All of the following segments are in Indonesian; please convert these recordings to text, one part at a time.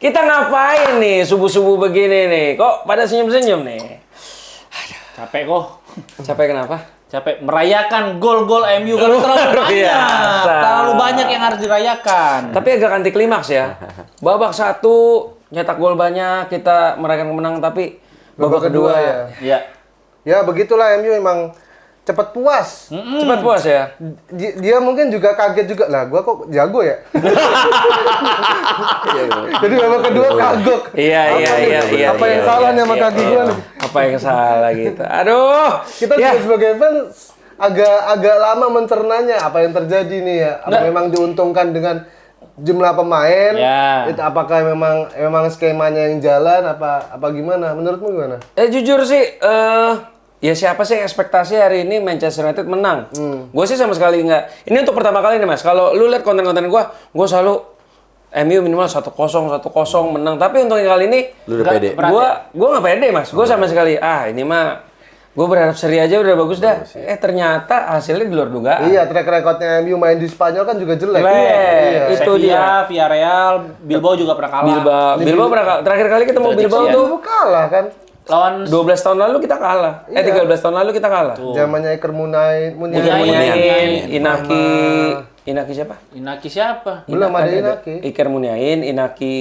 Kita ngapain nih subuh-subuh begini nih? Kok pada senyum-senyum nih? Capek kok. Capek kenapa? Capek merayakan gol-gol MU kan terlalu banyak. Terlalu banyak yang harus dirayakan. Tapi agak anti klimaks ya. Babak 1 nyetak gol banyak, kita merayakan kemenangan, tapi babak kedua ya. Iya. Ya begitulah MU emang cepat puas. Cepat puas ya. Dia mungkin juga kaget juga lah. Gua kok jago ya. Jadi babak kedua kagok. Iya. Apa yang salah nih sama kaki gua nih? Apa yang salah gitu? Aduh. Kita juga sebagai fans agak lama mencernanya apa yang terjadi nih ya. Apa memang diuntungkan dengan jumlah pemain? Ya. Itu apakah memang skemanya yang jalan apa gimana? Menurutmu gimana? Jujur sih, ya siapa sih yang ekspektasi hari ini Manchester United menang? Gue sih sama sekali nggak. Ini untuk pertama kali nih Mas. Kalau lu lihat konten-konten gue selalu MU minimal 1-0 menang. Tapi untuk yang kali ini, Lu udah pede? gue nggak pede Mas. Gue sama sekali, ini mah gue berharap seri aja udah bagus dah. Ternyata hasilnya di luar dugaan. Iya, track recordnya MU main di Spanyol kan juga jelek. Iya. Itu dia. Villarreal, Bilbao juga pernah kalah. Bilbao pernah kalah. Terakhir kali ketemu Bilbao tuh Lu kalah kan? Lawan 12 tahun lalu kita kalah. 13 tahun lalu kita kalah. Zamannya Iker Muniain. Inaki siapa? Inaki siapa? Belum ada Inaki. Iker Muniain, Inaki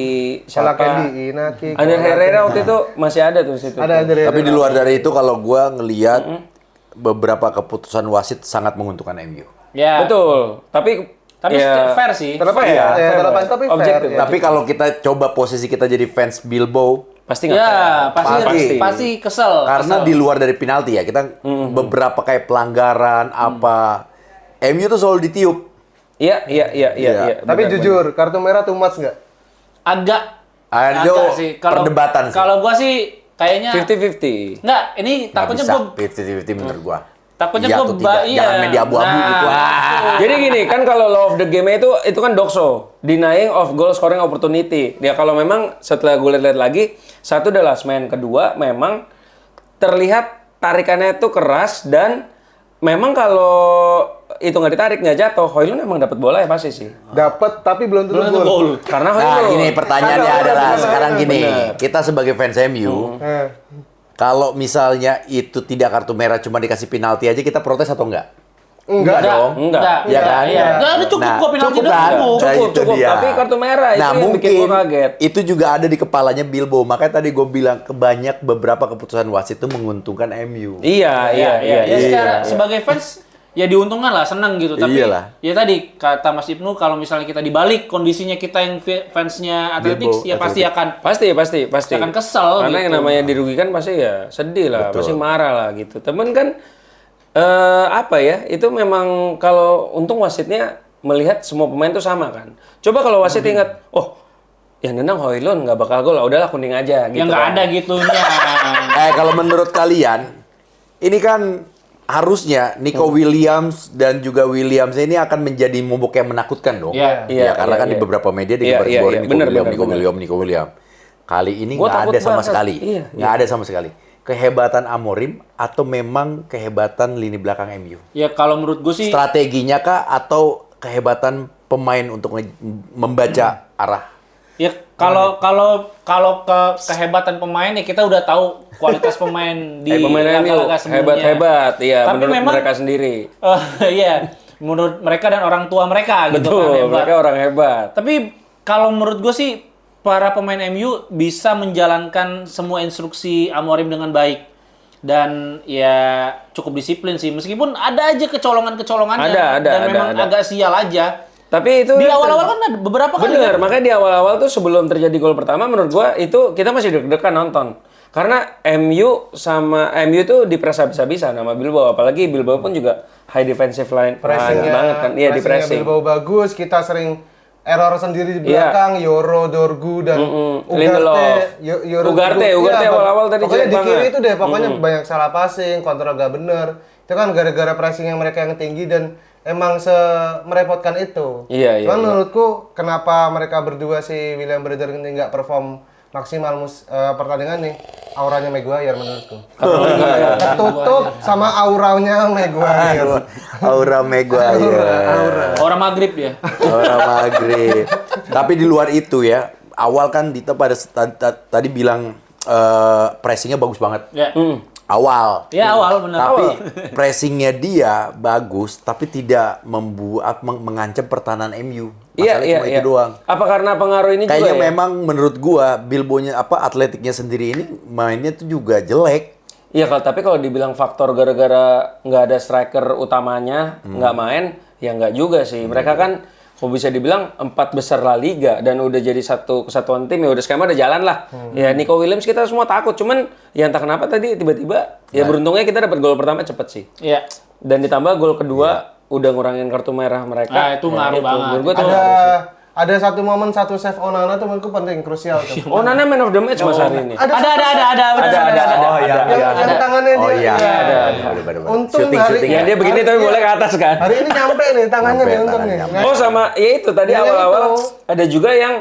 Salah siapa? Candy, Inaki. Ander Herrera waktu itu masih ada tuh situ. Ada Andre. Tapi di luar dari itu kalau gua ngelihat beberapa keputusan wasit sangat menguntungkan MU. Ya. Betul. Tapi ya, fair sih. Terlepas Iya, ya, fair. terlepas tapi fair. Objektif. Ya. Tapi kalau kita coba posisi kita jadi fans Bilbao, pasti nggak Ya, fair. pasti kesel. karena di luar dari penalti ya, kita beberapa kayak pelanggaran apa, MU tuh selalu ditiup. Iya. Tapi jujur, kartu merah too much nggak? Agak Ayo sih. perdebatan sih. Kalau gua sih kayaknya 50-50. enggak, ini Nggak takutnya bisa, gua 50-50 menurut gua. takutnya Iya gua atau tidak. Jangan main di abu-abu gitu. Jadi gini, kan kalau law of the game itu kan dokso, denying of goal scoring opportunity. Ya kalau memang setelah gue lihat lagi, satu the last man, kedua memang terlihat tarikannya itu keras dan memang kalau itu nggak ditarik nggak jatuh, Højlund emang dapat bola ya pasti sih. Dapat tapi belum tentu gol. gol. Karena Nah, Højlund. gini pertanyaannya Ada adalah orang sekarang benar. gini, kita sebagai fans MU, kalau misalnya itu tidak kartu merah cuma dikasih penalti aja kita protes atau enggak? Enggak dong. Enggak. Ya kan? Iya. Enggak, cukup kok penalti cukup udah kan? cukup. Nah, itu Cukup. dia. Tapi kartu merah itu nah, yang bikin mungkin gua kaget. itu juga ada di kepalanya Bilbao. Makanya tadi gue bilang kebanyak beberapa keputusan wasit itu menguntungkan MU. Iya. Ya secara sebagai fans ya diuntungkan lah, senang gitu. Tapi Iyalah. ya tadi kata Mas Ibnu, kalau misalnya kita dibalik kondisinya kita yang fansnya Athletics, ya pasti akan Pasti. akan kesel. Karena gitu. yang namanya dirugikan pasti ya sedih lah, Betul. pasti marah lah gitu. Temen kan apa ya? Itu memang kalau untung wasitnya melihat semua pemain itu sama kan. Coba kalau wasit ingat, oh yang nendang Højlund nggak bakal gol, udahlah kuning aja gitu. yang nggak kan. ada gitunya. Kalau menurut kalian, ini kan harusnya Nico Williams dan juga Williams ini akan menjadi momok yang menakutkan dong. Iya. Ya, karena kan di beberapa media digembar-gemborin Bener. Nico Williams. Kali ini Gua nggak takut ada sama banget. sekali. Iya. Nggak ada sama sekali. Kehebatan Amorim atau memang kehebatan lini belakang MU? Ya kalau menurut gue sih Strateginya kah atau kehebatan pemain untuk membaca arah? ya kalau kehebatan pemain ya kita udah tahu kualitas pemain di Pemain MU laga-laga sebelumnya. hebat, iya Tapi menurut memang mereka sendiri. Iya, menurut mereka dan orang tua mereka gitu kan Betul, hebat. mereka orang hebat. Tapi kalau menurut gue sih para pemain MU bisa menjalankan semua instruksi Amorim dengan baik dan ya cukup disiplin sih, meskipun ada aja kecolongan-kecolongannya dan memang agak sial aja. Tapi itu Di awal-awal kan ada beberapa kali. bener, kan? makanya di awal-awal tuh sebelum terjadi gol pertama menurut gua itu kita masih deg-degan nonton. Karena MU tuh dipres habis-habisan sama Bilbao, apalagi Bilbao pun juga high defensive line banget kan. Iya, di pressing. Bilbao bagus, kita sering error sendiri di belakang, Yoro, Dorgu dan Lindelof. Ugarte awal-awal tadi pokoknya jelek di kiri banget. itu deh, pokoknya banyak salah passing, kontrol gak bener. Itu kan gara-gara pressing yang mereka yang tinggi dan emang merepotkan itu. Iya. Cuman menurutku kenapa mereka berdua si William Brother ini nggak perform maksimal pertandingan nih, auranya Maguire menurutku. Ketutup sama auranya Maguire. Aura Maguire. Orang Maghrib ya. Aura Maghrib. Tapi di luar itu ya, awal kan Dita tadi bilang pressingnya bagus banget. Ya. Awal. Ya awal benar. Tapi pressingnya dia bagus, tapi tidak mengancam pertahanan MU. Masalahnya cuma itu doang. Apa karena pengaruh ini juga Kayaknya ya? memang menurut gua Bilbonya atletiknya sendiri ini mainnya tuh juga jelek. Iya, tapi kalau dibilang faktor gara-gara nggak ada striker utamanya nggak main, ya nggak juga sih. Mereka kan mau bisa dibilang 4 besar La Liga dan udah jadi satu kesatuan tim, ya udah skema udah jalan lah. Ya Nico Williams kita semua takut, cuman ya entah kenapa tadi tiba-tiba ya beruntungnya kita dapat gol pertama cepet sih. Iya. Dan ditambah gol kedua udah ngurangin kartu merah mereka. Nah, itu ngaruh banget. Menurut gua tuh Ada satu momen satu save Onana tuh menurutku penting, krusial tuh. Oh, Nana man of the match Mas hari ini. Ada. Oh iya, Yang tangannya Oh dia. iya. Iya. Bener-bener. Untung hari Ya dia begini tapi boleh ke atas kan. Hari ini nyampe nih tangannya Nyampe nih untung nih. tangannya. Oh sama, ya itu tadi Yang awal-awal itu. ada juga yang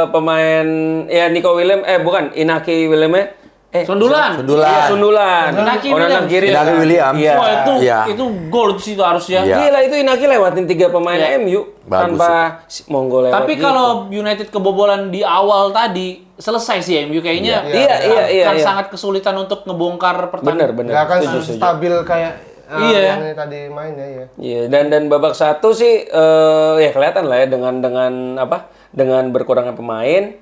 pemain ya Nico Williams bukan Inaki Williams Sundulan. Iya, Sundulan. Inaki Onanan Williams. kiri. Inaki Williams. Iya. Wah Iya. itu gol sih itu harusnya. Iya. Gila itu Inaki lewatin 3 pemain MU Bagus tanpa Monggo lewat. Tapi gitu. kalau United kebobolan di awal tadi selesai sih MU kayaknya. Iya. Akan sangat kesulitan untuk ngebongkar pertandingan. bener. Gak akan Setuju, setuju. stabil kayak Iya. yang ini tadi mainnya ya. Iya, dan babak 1 sih ya kelihatan lah ya dengan berkurangnya pemain,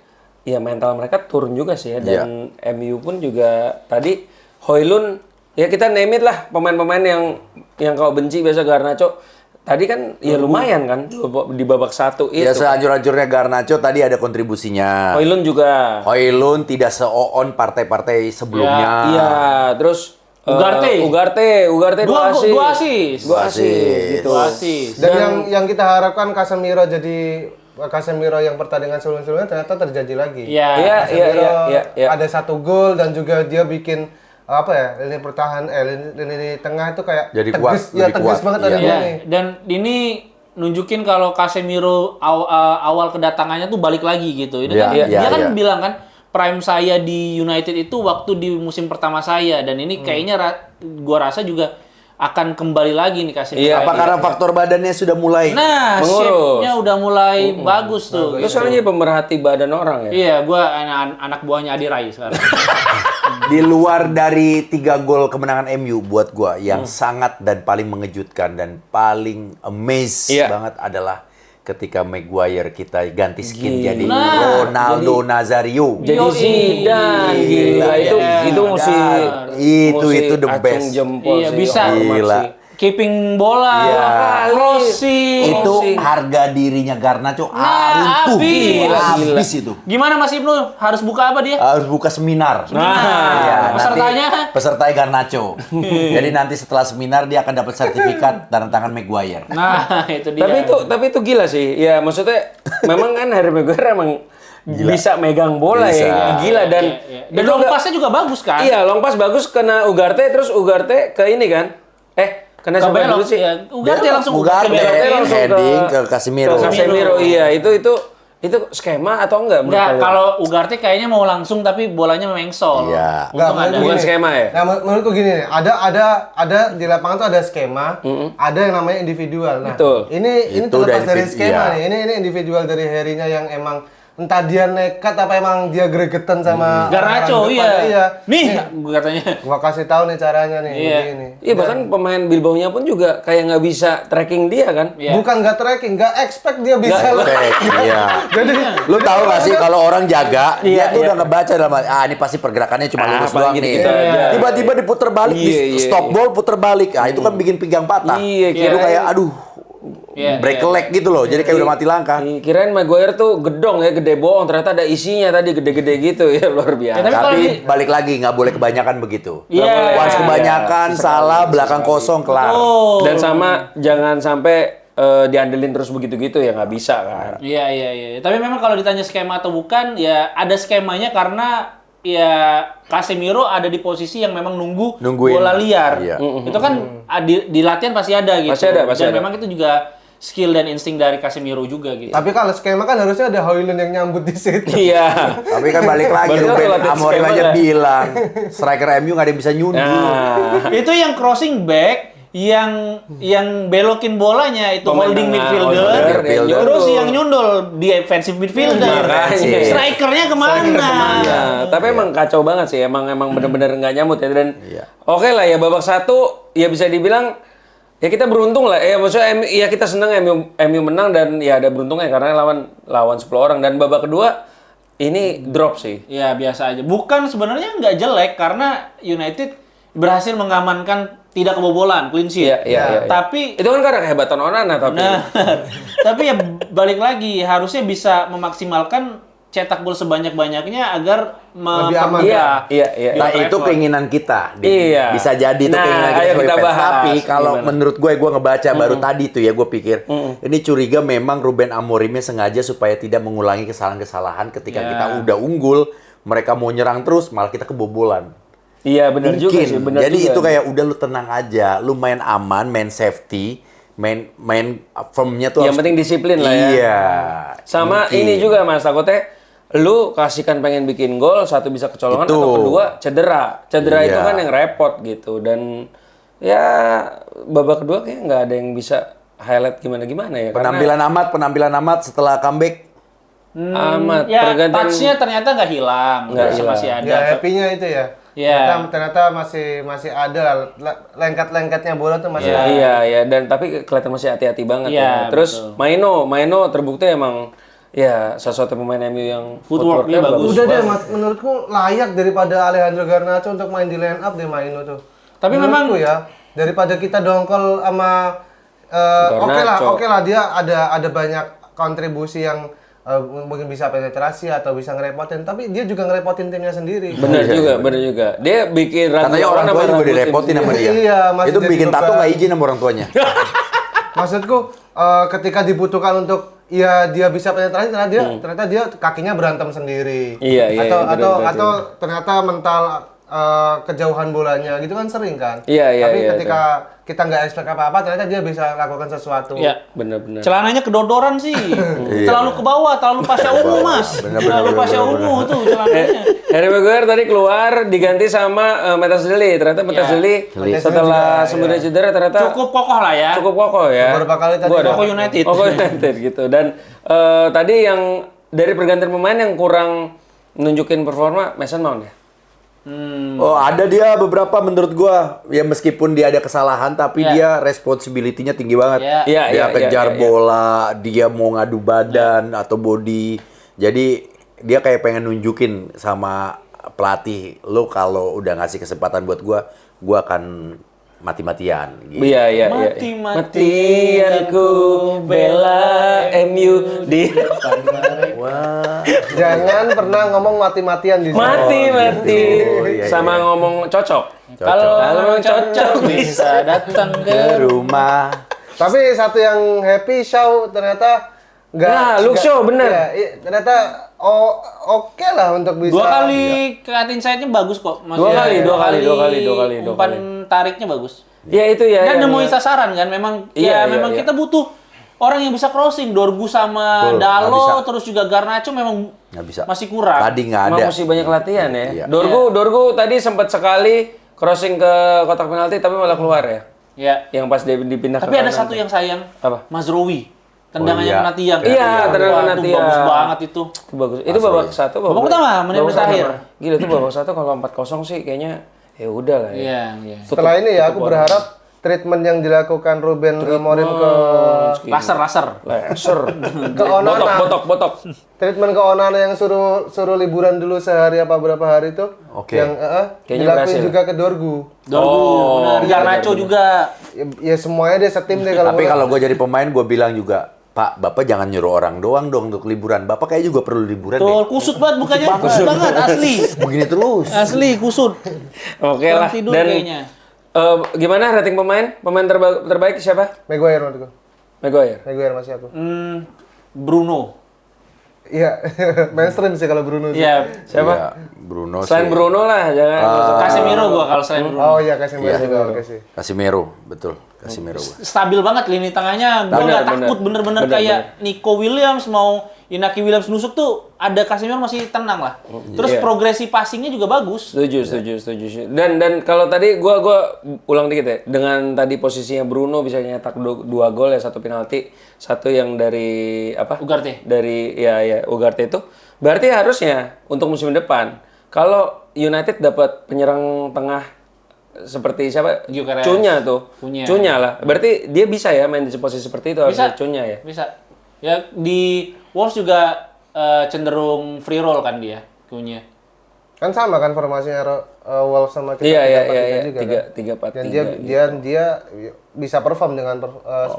ya mental mereka turun juga sih ya, dan MU pun juga tadi Højlund ya kita name it lah pemain-pemain yang kau benci biasa Garnacho. Tadi kan ya lumayan kan di babak 1 itu. Ya sehancur-hancurnya Garnacho tadi ada kontribusinya. Højlund juga. Højlund tidak se-on partai-partai sebelumnya. Iya, terus Ugarte. Ugarte Dua asis. assist. Gitu. Dua assist. Dan yang kita harapkan Casemiro yang pertandingan sebelum-sebelumnya ternyata terjadi lagi. Iya. Iya. Ada 1 gol dan juga dia bikin lini tengah itu kayak Jadi tegas, kuat, ya lebih tegas kuat. banget ada Iya. golnya. Dan ini nunjukin kalau Casemiro awal kedatangannya tuh balik lagi gitu. Ini kan Iya, dia kan iya. bilang kan prime saya di United itu waktu di musim pertama saya, dan ini kayaknya gua rasa juga akan kembali lagi nih Casemiro. Iya, Apa karena faktor badannya sudah mulai? Nah, Mengurus. shape-nya udah mulai bagus tuh. Terus sekarang jadi pemerhati badan orang ya. Iya, gua anak buahnya Adi Rai sekarang. Di luar dari 3 gol kemenangan MU buat gua yang sangat dan paling mengejutkan dan paling banget adalah ketika Maguire kita ganti skin jadi Ronaldo Nazario. Jadi Yoi. Zidane gila itu mesti Itu the acung best. jempol Iya, sih, bisa. hormat Gila. sih. Keeping bola, Iya. crossing. Itu harga dirinya Garnacho runtuh. Habis itu. Gimana Mas Ibnu? Harus buka apa dia? Harus buka seminar. Iya, Pesertanya? nanti pesertanya Garnacho. Jadi nanti setelah seminar dia akan dapat sertifikat tanda tangan Maguire. Nah, itu dia. Tapi itu gila sih. Ya maksudnya memang kan Harry Maguire emang bisa megang bola Bisa. ya. Gila dan Dan long pass-nya juga bagus kan? Iya, long pass bagus kena Ugarte terus Ugarte ke ini kan. Kena siapa Belok, dulu sih? ya. Ugarte langsung Ugarte langsung heading ke Casemiro. Ke Casemiro, iya. Itu skema atau enggak? menurut Enggak, kalian? kalau Ugarte kayaknya mau langsung tapi bolanya mengsol. Iya. Nggak, Untung ada. menurutku Bukan gini. skema ya? Nah, menurutku gini nih, ada di lapangan tuh ada skema, ada yang namanya individual. Nah, Betul. ini Itu terlepas udah dari iya. skema nih. Ini individual dari Harry-nya yang emang entah dia nekat apa emang dia gregetan sama Garnacho, orang depan. iya. Nih, gue katanya. Gua kasih tahu nih caranya nih Iya. begini. Iya, bahkan pemain Bilbao-nya pun juga kayak nggak bisa tracking dia kan. Iya. Bukan nggak tracking, nggak expect dia bisa. Iya. Jadi Lu tahu gak sih kalau orang jaga, Iya, dia tuh iya. udah ngebaca dalam ini pasti pergerakannya cuma lurus doang nih. gitu-gitu aja. Tiba-tiba diputer balik, di Iya, stop ball puter balik. Itu kan bikin pinggang patah. Iya, Lu kirain- kayak aduh. Iya, Break iya. leg gitu loh. Jadi kayak udah mati langkah. Kirain Maguire tuh gedong ya, gede bohong. Ternyata ada isinya tadi, gede-gede gitu ya, luar biasa. Tapi kalau Tapi di- balik lagi nggak boleh kebanyakan begitu. Iya. Once kebanyakan salah, belakang kosong kelar. Oh. Dan sama jangan sampai diandelin terus begitu-gitu ya, nggak bisa kan. Iya. Tapi memang kalau ditanya skema atau bukan, ya ada skemanya karena ya Casemiro ada di posisi yang memang Nungguin. bola liar. Iya. Itu kan di latihan pasti ada gitu. Pasti ada, pasti Dan ada. memang itu juga skill dan insting dari Casemiro juga gitu. tapi kalau skema kan harusnya ada Højlund yang nyambut di situ. Iya. Tapi kan balik lagi, Berarti Ruben latihan Amorim skema aja lah. bilang striker MU nggak ada yang bisa nyundu. Nah, Itu yang crossing back yang belokin bolanya itu Pemain holding tengah, midfielder, midfielder. terus yang nyundul defensive midfielder. Makanya. Strikernya kemana? Iya, tapi emang kacau banget sih. Emang bener-bener nggak nyamut ya. Dan oke lah ya babak satu ya bisa dibilang ya kita beruntung lah. Ya maksudnya ya kita senang MU menang dan ya ada beruntungnya karena lawan 10 orang. Dan babak kedua ini drop sih. Ya biasa aja. Bukan sebenarnya nggak jelek karena United berhasil mengamankan tidak kebobolan, clean sheet. Iya. Tapi Itu kan karena kehebatan Onana tapi. nah, tapi ya balik lagi harusnya bisa memaksimalkan cetak gol sebanyak-banyaknya agar Lebih aman. Iya. Nah Di itu level. keinginan kita. Iya. Bisa jadi itu Nah, keinginan kita ayo sebagai kita fans. bahas. Tapi kalau Gimana? menurut gue ngebaca baru tadi tuh ya gue pikir ini curiga memang Ruben Amorimnya sengaja supaya tidak mengulangi kesalahan-kesalahan ketika Ya. kita udah unggul, mereka mau nyerang terus malah kita kebobolan. Iya benar juga sih, benar Jadi juga. itu kayak udah lu tenang aja, lu main aman, main safety, main firmnya tuh Yang harus- penting disiplin lah ya. Iya. Sama Mungkin. ini juga Mas, takutnya lu kasihkan pengen bikin gol, satu bisa kecolongan Itu. atau kedua cedera. Cedera itu Iya. kan yang repot gitu. Dan ya babak kedua kayak nggak ada yang bisa highlight gimana-gimana ya. Penampilan amat setelah comeback. Amat ya pergantian. touch-nya ternyata nggak hilang, Nggak masih hilang. ada. Ya happy-nya itu ya. Iya. Ternyata masih ada lengket-lengketnya bola tuh masih ada. Iya, dan tapi kelihatan masih hati-hati banget Iya, ya. Terus betul. Maino terbukti emang ya sesuatu pemain MU yang Footwork-nya bagus. Udah deh, menurutku layak daripada Alejandro Garnacho untuk main di line up deh Maino tuh. Tapi Menurutku ya, daripada kita dongkol sama Garnacho. oke lah dia ada banyak kontribusi yang mungkin bisa penetrasi atau bisa ngerepotin, tapi dia juga ngerepotin timnya sendiri. bener juga. Dia bikin ragu Katanya orang tua sama juga ragu tim direpotin sama dia. Iya, masih Itu jadi bikin tato beban. nggak izin sama orang tuanya. Maksudku ketika dibutuhkan untuk ya dia bisa penetrasi ternyata dia kakinya berantem sendiri. Iya, atau ternyata mental kejauhan bolanya gitu kan sering kan. Iya, Tapi iya, ketika kita nggak expect apa-apa ternyata dia bisa lakukan sesuatu. Ya. Bener. Celananya kedodoran sih. Terlalu ke bawah, terlalu pasya ungu, Mas. Terlalu pasya ungu tuh celananya. Harry Maguire tadi keluar diganti sama Matteo-Deli. Ternyata Matteo-Deli setelah sembuh dari cedera ternyata Cukup kokoh lah ya. cukup kokoh ya. Beberapa kali tadi Gua ada- Kokoh United. Kokoh United gitu. Dan tadi yang dari pergantian pemain yang kurang nunjukin performa Mason Mount ya. Oh, ada dia beberapa menurut gua ya meskipun dia ada kesalahan tapi Iya. dia responsibility-nya tinggi banget. Iya. Iya, Dia iya, kejar iya. bola, dia mau ngadu badan atau body. Jadi dia kayak pengen nunjukin sama pelatih, lo kalau udah ngasih kesempatan buat gua akan mati-matian. Gitu. Iya. Mati-matian Matianku bela MU di Wah. Jangan pernah ngomong mati-matian di sini. mati. Oh, iya, Sama ngomong cocok. Kalau Kalau cocok bisa datang ke Ke rumah. Tapi satu yang happy Shaw ternyata Nah, Luke Shaw, bener. Ternyata oke lah untuk bisa. 2 kali cut inside-nya bagus kok. Dua kali. Umpan tariknya bagus. Ya itu ya. Dan yang- nemuin sasaran kan memang Iya, memang iya. kita butuh orang yang bisa crossing. Dorgu sama Betul, Dalo nggak bisa. terus juga Garnacho memang Nggak bisa. masih kurang. Tadi nggak ada. Emang mesti banyak latihan ya. Iya. Dorgu tadi sempat sekali crossing ke kotak penalti tapi malah keluar ya. Ya. Yang pas dia dipindah Tapi ke ada kanan. satu yang sayang. Apa? Mazrowi. Tendangannya Oh, iya. kena tiang. Iya, tendangan Wah, kena itu tiang. bagus banget itu. Itu bagus. Itu babak satu, Babak pertama, menit-menit terakhir. Gila itu babak satu kalau 4-0 sih kayaknya ya udah lah ya. Iya. Setelah ini ya aku berharap treatment yang dilakukan Ruben Amorim ke Laser. Laser. ke Onana. Botok. Treatment ke Onana yang suruh liburan dulu sehari apa berapa hari itu. Oke. Yang Kayaknya dilakuin berhasil. juga ke Dorgu. Dorgu, benar. Garnacho juga. Ya semuanya dia setim deh kalau Tapi gua- kalau gue jadi pemain, gue bilang juga, Pak, Bapak jangan nyuruh orang doang dong untuk liburan. Bapak kayak juga perlu liburan Tuh, deh. kusut banget bukannya. Kusut banget, asli. Begini terus. Asli, kusut. Oke Kurang lah. tidur Dan kayaknya. gimana rating pemain? Pemain terbaik siapa? Maguire menurutku. Maguire. Masih aku. Bruno. Iya, mainstream sih kalau Bruno sih. Iya. Siapa? Iya, Bruno Selain sih. Bruno lah, jangan. Casemiro gua kalau selain Bruno. Oh iya, kasih Maguire juga oke sih. Casemiro, betul. Casemiro gua. Stabil banget lini tengahnya. Gua Bener, nggak bener. takut bener-bener Bener, kayak Nico Williams mau Inaki Williams nusuk tuh ada Casemiro masih tenang lah. Terus Iya. progresi passingnya juga bagus. Setuju. Dan kalau tadi gua ulang dikit ya. Dengan tadi posisinya Bruno bisa nyetak 2 gol ya, 1 penalti, 1 yang dari apa? Ugarte. Dari ya Ugarte itu. Berarti harusnya untuk musim depan kalau United dapat penyerang tengah seperti siapa? Gyökeres. Cunha tuh. Cunha. Cunha lah. Berarti dia bisa ya main di posisi seperti itu harusnya Cunha ya. Bisa. Ya di Wolves juga cenderung free roll kan dia, Cunha. Kan sama kan formasinya Wolves sama kita Iya. 3-4-3 juga kan. 3-4-3. Dan dia bisa perform dengan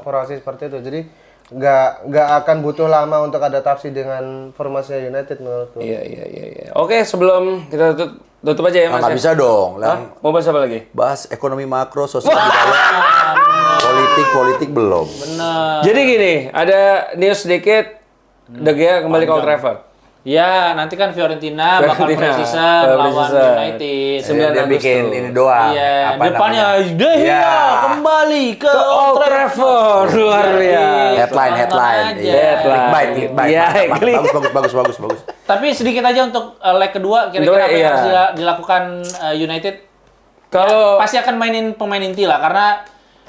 formasi seperti itu. Jadi nggak akan butuh lama untuk adaptasi dengan formasi United menurutku. Iya. Oke, sebelum kita tutup aja ya Mas. Nggak ya? bisa dong. Hah? Mau bahas apa lagi? Bahas ekonomi makro, sosial budaya, politik belum. Bener. Jadi gini, ada news sedikit, De Gea kembali ke Old Trafford. Ya, nanti kan Fiorentina bakal Fiorentina, pre-season lawan pre-season. United. Dia bikin ini doang. Iya, apa depannya namanya? De Gea Iya. kembali ke Old Trafford, luar biasa. Headline. Iya. Headline. Clickbait. Iya, Bagus. Tapi sedikit aja untuk leg kedua, kira-kira apa yang Iya. harus dilakukan United? Kalau Pasti akan mainin pemain inti lah, karena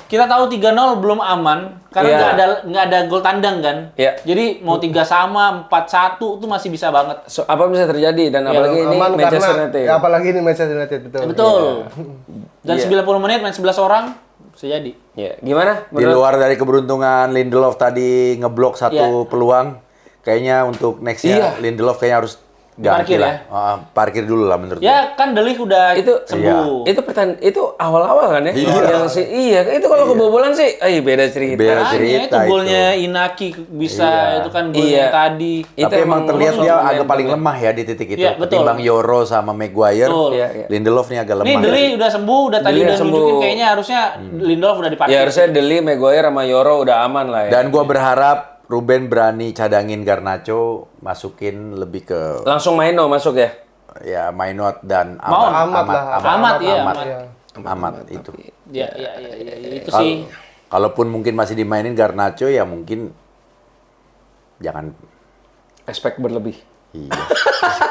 kita tahu 3-0 belum aman, karena Iya. nggak ada gol tandang kan. Iya. Jadi mau 3 sama, 4-1 itu masih bisa banget. apa bisa terjadi dan apalagi ini Aman Manchester karena United. apalagi ini Manchester United betul. Betul. Dan Iya. 90 menit main 11 orang, bisa jadi. Ya, gimana? Di luar dari keberuntungan Lindelof tadi ngeblok satu Iya. peluang, kayaknya untuk nextnya Lindelof kayaknya harus ganti Parkir lah. Parkir dulu lah menurut gue. Ya kan De Ligt udah Itu sembuh. itu awal-awal kan ya? Yang itu kalau kebobolan sih, beda cerita. Beda Makanya cerita itu golnya itu. Inaki bisa Iya. itu kan golnya Iya. tadi. Itu Tapi emang terlihat dia lumayan agak paling banget. lemah ya di titik itu. Iya, betul. Ketimbang Yoro sama Maguire, Betul. Iya. Lindelof nih agak lemah. Nih De Ligt udah sembuh, udah tadi De Ligt udah sembuh. nunjukin kayaknya harusnya Lindelof udah dipakai. Ya harusnya Deli, Maguire sama Yoro udah aman lah ya. Dan gua berharap Ruben berani cadangin Garnacho, masukin lebih ke Langsung Maino masuk ya? ya Mainot dan Mount. Amat lah. Amat, iya, Amat. Iya. Amat itu. Ya, itu sih. Kalaupun mungkin masih dimainin Garnacho ya mungkin jangan Expect berlebih. iya.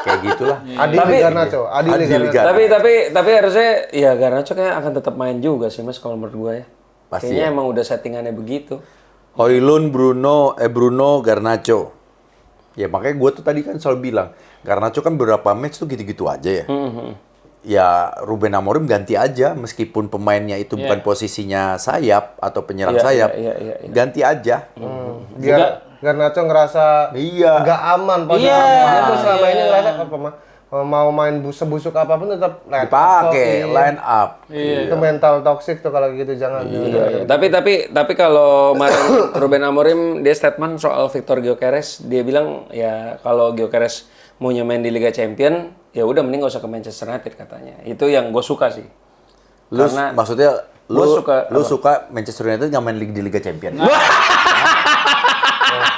Kayak gitulah. Adil Tapi- Garnacho, Adil Adil Garnacho. Garnacho. Tapi harusnya ya Garnacho kayak akan tetap main juga sih Mas kalau menurut gua ya. Pasti Kayaknya ya. emang udah settingannya begitu. Højlund, Bruno, Garnacho. Ya makanya gue tuh tadi kan selalu bilang, Garnacho kan beberapa match tuh gitu-gitu aja ya. Ya Ruben Amorim ganti aja, meskipun pemainnya itu bukan posisinya sayap atau penyerang Iya, sayap. iya. Ganti aja. Garnacho ngerasa Iya. nggak aman pas Iya, dia tuh selama ini iya. ngerasa apa mau main sebusuk apapun tetap Dipakai line up. Itu mental toxic tuh kalau gitu jangan. Iya. Tapi kalau kemarin Ruben Amorim dia statement soal Victor Gyökeres, dia bilang ya kalau Gyökeres mau main di Liga Champion, ya udah mending gak usah ke Manchester United katanya. Itu yang gue suka sih. Lu Karena maksudnya gua suka lu apa? suka Manchester United nggak main di Liga Champion.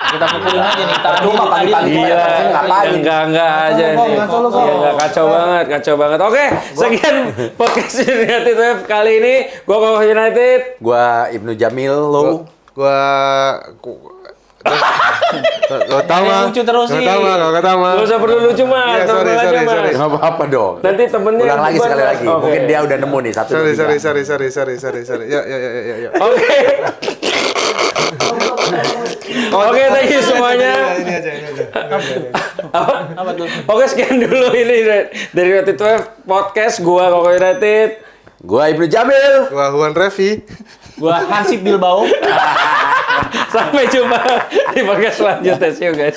Kita pukulin aja nih. Cuma pagi-pagi Iya, ngapain? enggak aja Kacau, nih. kacau lu, Bang. Iya, enggak kacau banget. Oke, sekian podcast United Wave kali ini. Gua Koko United. Gua Ibnu Jamil, lo. Gua Gak tahu Yang mah. lucu terus sih. Gak tahu mah. Gak usah perlu lucu mas. Iya, sorry, Normal aja, sorry, Mas. sorry. Nggak apa-apa dong. Nanti temennya Ulang lagi bubar, sekali Mas. lagi. Oke. Mungkin dia udah nemu nih satu. Sorry. dua, tiga. Ya. Oke. Oke, thank you semuanya. Ini aja. Apa tuh? Oke, sekian dulu ini dari United Wave Podcast. Gua Koko United. Gua Ibnu Jamil. Gua Juan Revi. Gua Hansip Bilbao. Sampai jumpa di podcast selanjutnya. See you guys.